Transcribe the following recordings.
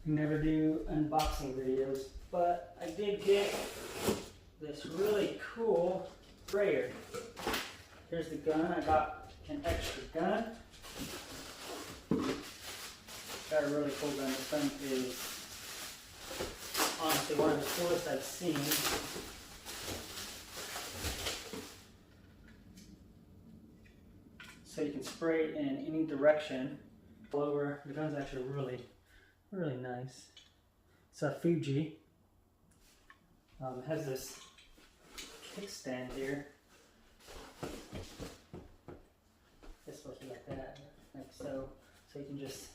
never do unboxing videos, but I did get this really cool sprayer. Here's the gun. I got an extra gun. Got a really cool gun. This gun is honestly one of the coolest I've seen. So you can spray in any direction. All over. The gun's actually really nice. It's a Fuji. It has this kickstand here. It's supposed to be like that, like so. So you can just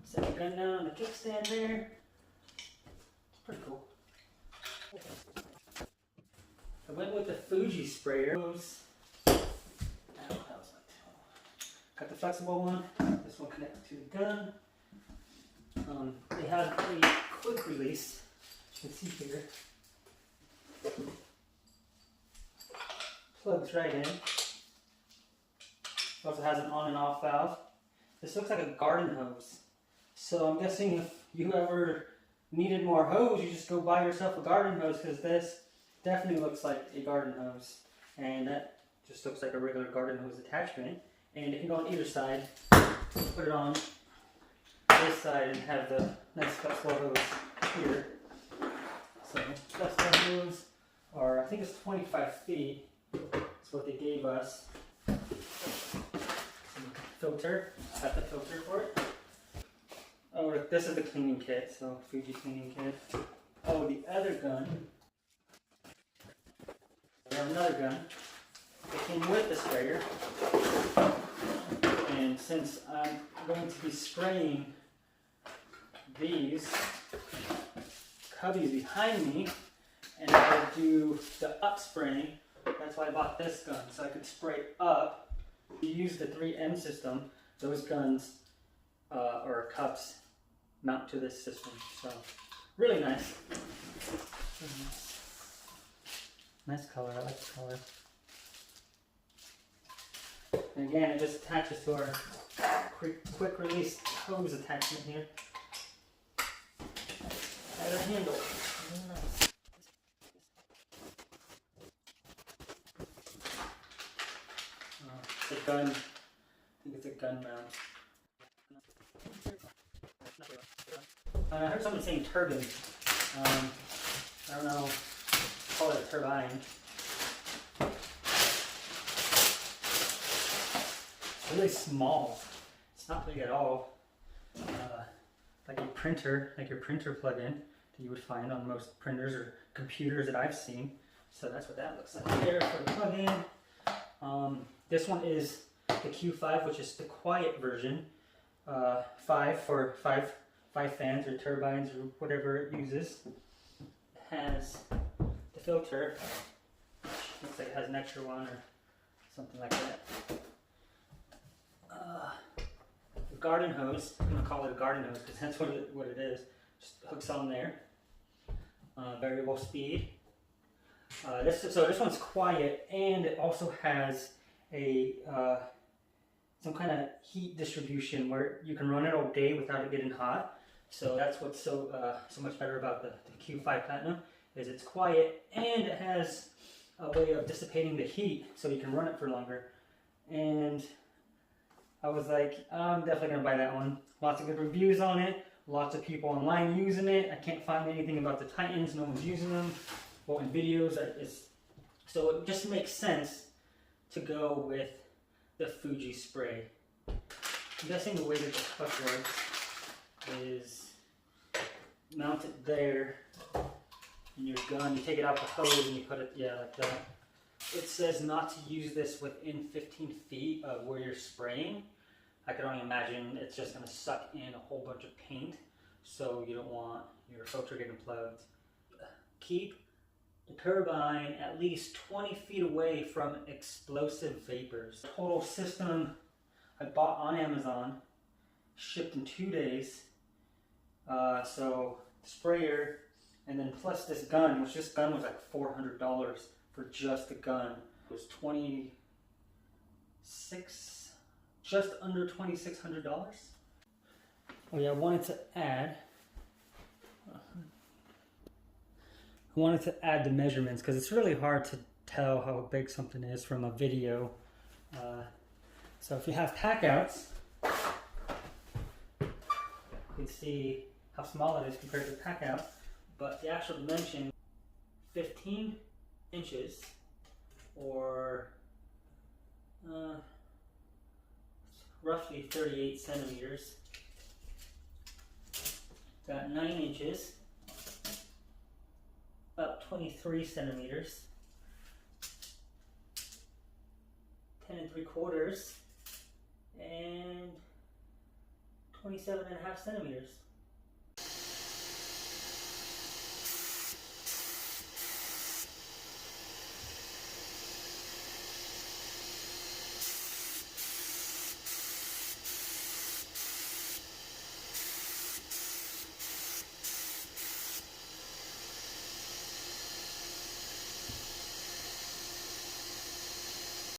set the gun down on the kickstand there. It's pretty cool. I went with the Fuji sprayer. Got the flexible one. This one connected to the gun. They have a quick release. You can see here. Plugs right in. It also has an on and off valve. This looks like a garden hose. So I'm guessing if you ever needed more hose, you just go buy yourself a garden hose, because this definitely looks like a garden hose. And that just looks like a regular garden hose attachment. And it can go on either side. Put it on this side and have the nice flexible hose here. So flexible hose are, I think it's 25 feet. That's what they gave us. Filter. Got the filter for it. Oh, this is the cleaning kit. So Fuji cleaning kit. Oh, the other gun. We have another gun. It came with the sprayer. And since I'm going to be spraying these cubbies behind me, and I'll do the up spraying, that's why I bought this gun, so I could spray up. You use the 3M system, those guns or cups mount to this system, so really nice. Nice color, I like the color. And again, it just attaches to our quick release hose attachment here. Add a handle. It's a gun. I think it's a gun mount. I heard someone saying turbine. I don't know. Call it a turbine. Really small. It's not big at all. Like a printer, like your printer plug-in that you would find on most printers or computers that I've seen. So that's what that looks like there for the plug-in. This one is the Q5, which is the quiet version. 5 for five fans or turbines or whatever it uses. It has the filter, which looks like it has an extra one or something like that. The garden hose, I'm going to call it a garden hose because that's what it is. Just hooks on there. Variable speed. So this one's quiet, and it also has a some kind of heat distribution where you can run it all day without it getting hot. So that's what's so much better about the Q5 Platinum, is it's quiet and it has a way of dissipating the heat so you can run it for longer. And I was like, I'm definitely going to buy that one. Lots of good reviews on it. Lots of people online using it. I can't find anything about the Titans. No one's using them. Well, in videos, so it just makes sense to go with the Fuji spray. I'm guessing the way that the cup works is mount it there in your gun. You take it out the hose and you put it, yeah, like that. It says not to use this within 15 feet of where you're spraying. I can only imagine it's just going to suck in a whole bunch of paint, so you don't want your filter getting plugged. Keep the turbine at least 20 feet away from explosive vapors. Total system I bought on Amazon, shipped in 2 days. So sprayer, and then plus this gun, which this gun was like $400 for just the gun. It was just under $2,600. Oh yeah, I wanted to add I wanted to add the measurements because it's really hard to tell how big something is from a video. So if you have pack outs, you can see how small it is compared to the pack out, but the actual dimension 15 inches or roughly 38 centimeters. Got 9 inches, about 23 centimeters. 10 3/4 and 27.5 centimeters.